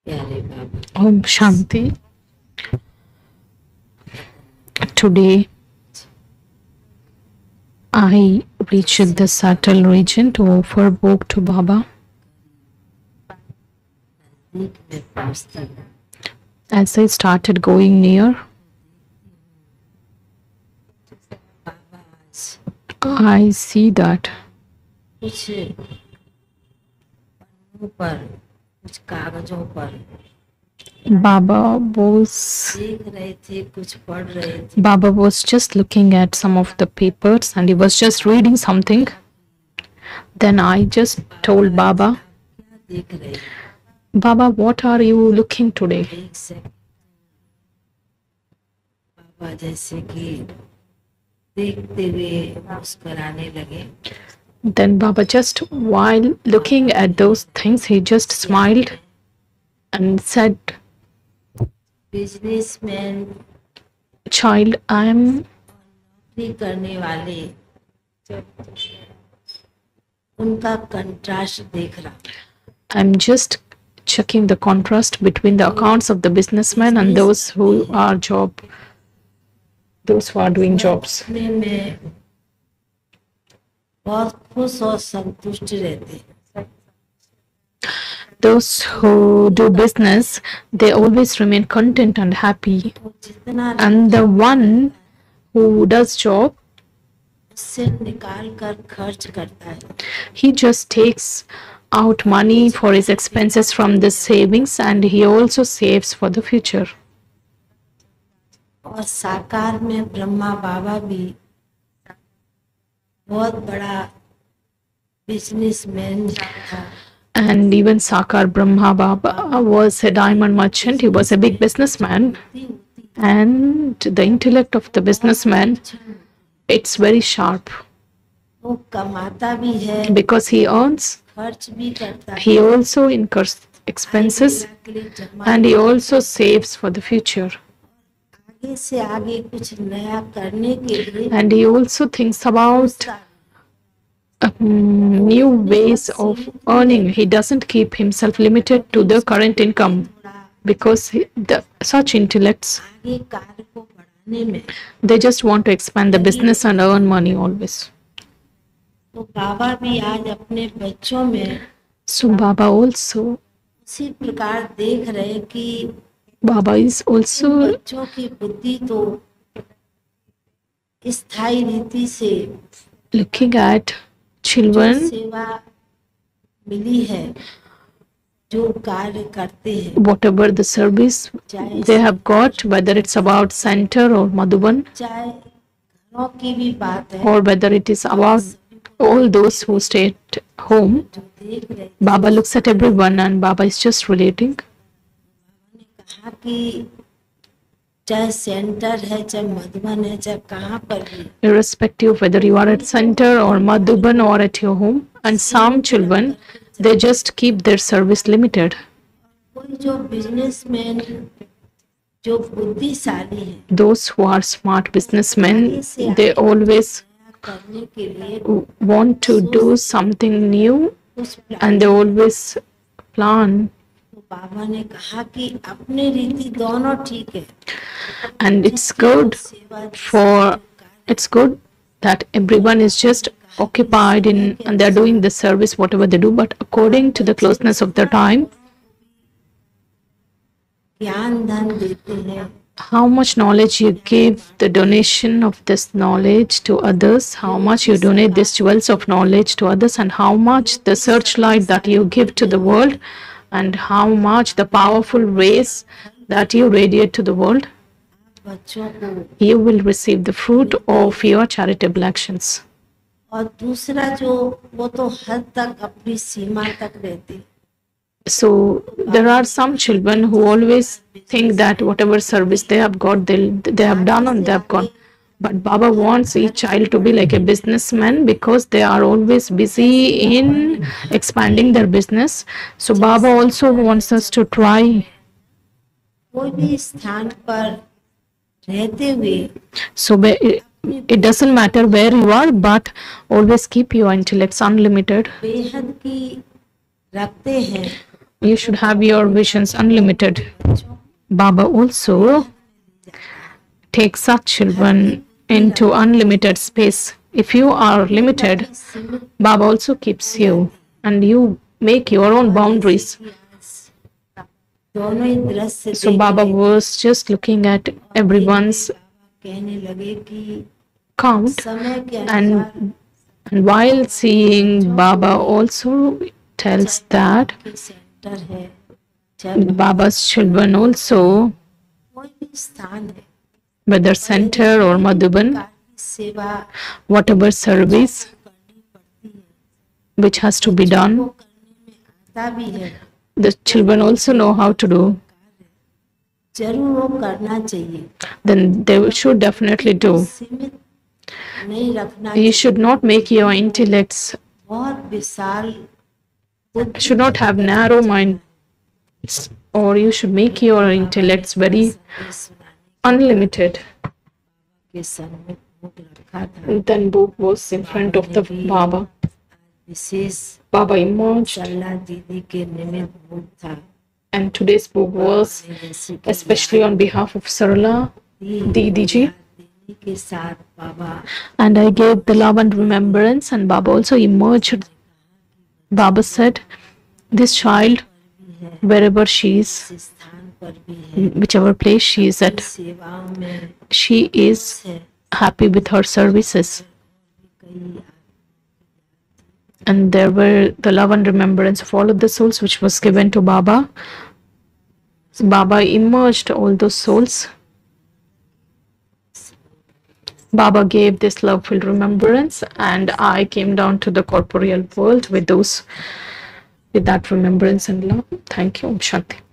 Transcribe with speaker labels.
Speaker 1: प्यारे बाबा
Speaker 2: Om Shanti. Today I reached the subtle region to offer book to Baba.
Speaker 1: नजदीक में पहुंचती हूँ
Speaker 2: As I started going near,
Speaker 1: बाबा आज
Speaker 2: I see that
Speaker 1: कुछ पन्नों पर कुछ कागजों पर
Speaker 2: Baba was
Speaker 1: देख रहे थे, कुछ पढ़ रहे थे।
Speaker 2: Baba was just looking at some of the papers and he was just reading something. Then I just told Baba,
Speaker 1: क्या देख रहे हैं?
Speaker 2: Baba, what are you looking today?
Speaker 1: एक सेकंड बाबा जैसे कि देखते हुए मुस्कुराने लगे।
Speaker 2: Then Baba, just while looking at those things, he just smiled and said,
Speaker 1: businessman
Speaker 2: Child, I'm
Speaker 1: नौकरी करने वाले उनका कंट्रास्ट देख रहा हूं।
Speaker 2: I'm just checking the contrast between the accounts of the businessmen and those who are doing jobs.
Speaker 1: अपने में बहुत खुश और संतुष्ट रहते हैं।
Speaker 2: Those who do business, they always remain content and happy.
Speaker 1: वो जितना
Speaker 2: And the one who does job,
Speaker 1: उससे निकाल कर खर्च करता है,
Speaker 2: he just takes out money for his expenses from the savings and he also saves for the future.
Speaker 1: और साकार में ब्रह्मा बाबा भी बहुत बड़ा बिजनेसमैन था।
Speaker 2: And even Sakar Brahma Baba was a diamond merchant. He was a big businessman. And the intellect of the businessman, it's very sharp
Speaker 1: वो कमाता भी है,
Speaker 2: because he earns,
Speaker 1: खर्च भी करता है,
Speaker 2: he also incurs expenses,
Speaker 1: के लिए जमा
Speaker 2: and he also saves for the future.
Speaker 1: आगे से आगे कुछ नया करने के लिए
Speaker 2: And he also thinks about new ways of earning. He doesn't keep himself limited to the current income because such intellects,
Speaker 1: आगे कार्य को बढ़ाने में
Speaker 2: they just want to expand the business and earn money always.
Speaker 1: तो बाबा भी आज अपने बच्चों में
Speaker 2: So Baba also,
Speaker 1: उसी प्रकार देख रहे कि
Speaker 2: Baba is also
Speaker 1: बच्चों की बुद्धि तो स्थायी रीति से
Speaker 2: looking at children,
Speaker 1: सेवा मिली है, जो कार्य करते हैं,
Speaker 2: whatever the service they have got, whether it's about center or Madhuban,
Speaker 1: चाहे घरों की भी बात है,
Speaker 2: or whether it is about all those who stay at home.
Speaker 1: जो देख रहे
Speaker 2: Baba looks at everyone and Baba is just relating.
Speaker 1: कहा कि चाहे सेंटर है, चाहे मधुबन है, चाहे कहाँ पर भी,
Speaker 2: Irrespective of whether you are at center or Madhuban or at your home, and some children, they just keep their service limited.
Speaker 1: कोई जो बिजनेसमैन जो बुद्धिशाली है,
Speaker 2: Those who are smart businessmen, they always
Speaker 1: करने के लिए
Speaker 2: want to do something new
Speaker 1: उस
Speaker 2: and they always plan.
Speaker 1: तो बाबा ने कहा कि अपने रीति दोनों ठीक है,
Speaker 2: And it's good that everyone is just occupied in and they're doing the service whatever they do, but according to the closeness of the time,
Speaker 1: ज्ञान धन देते हैं,
Speaker 2: how much knowledge you give, the donation of this knowledge to others, how much you donate these jewels of knowledge to others, and how much the searchlight that you give to the world, and how much the powerful rays that you radiate to the world,
Speaker 1: बच्चों को,
Speaker 2: you will receive the fruit of your charitable actions.
Speaker 1: और दूसरा जो वो तो हद तक अपनी सीमा तक रहते,
Speaker 2: So there are some children who always think that whatever service they have got, they have done and they have gone. But Baba wants each child to be like a businessman because they are always busy in expanding their business. So Baba also wants us to try.
Speaker 1: कोई भी स्थान पर रहते हुए
Speaker 2: So it doesn't matter where you are, but always keep your intellects unlimited.
Speaker 1: बेहद की रखते हैं,
Speaker 2: You should have your visions unlimited.
Speaker 1: बच्चों
Speaker 2: Baba also takes such children into unlimited space. If you are limited,
Speaker 1: सीमित
Speaker 2: Baba also keeps you and you make your own boundaries.
Speaker 1: दोनों ही दृश्य
Speaker 2: So Baba was just looking at everyone's
Speaker 1: कहने लगे कि
Speaker 2: count,
Speaker 1: समय के
Speaker 2: and while seeing Baba also tells that
Speaker 1: के centre है, जब
Speaker 2: Baba's children also,
Speaker 1: कोई भी स्थान है
Speaker 2: whether center or Madhuban,
Speaker 1: की सेवा
Speaker 2: whatever service which has to be done,
Speaker 1: वो करने में आता भी है,
Speaker 2: the children also know how to do,
Speaker 1: जरूर वो करना चाहिए,
Speaker 2: then they should definitely do.
Speaker 1: सीमित नहीं रखना
Speaker 2: You
Speaker 1: चाहिए,
Speaker 2: should not make your intellects,
Speaker 1: बहुत विशाल बुद्धि
Speaker 2: should not have narrow minds, or you should make your intellects very
Speaker 1: सुनाने
Speaker 2: unlimited.
Speaker 1: के सन्मुख मुख रखा था।
Speaker 2: Then book was in front of the Baba.
Speaker 1: Wishes
Speaker 2: Baba emerged,
Speaker 1: सल्ला दीदी के निमित्त मुख था,
Speaker 2: and today's book was
Speaker 1: जैसे कि
Speaker 2: especially on behalf of Sarala Didi ji.
Speaker 1: देने के साथ बाबा
Speaker 2: And I gave the love and remembrance, and Baba also emerged. Baba said, this child, wherever she is,
Speaker 1: इस स्थान पर भी है,
Speaker 2: whichever place she is at,
Speaker 1: सेवाओं में
Speaker 2: she is
Speaker 1: है,
Speaker 2: happy with her services.
Speaker 1: कई
Speaker 2: And there were the love and remembrance of all of the souls which was given to Baba. Baba emerged all those souls. Baba gave this love-filled remembrance, and I came down to the corporeal world with that remembrance and love. Thank you. Om Shanti.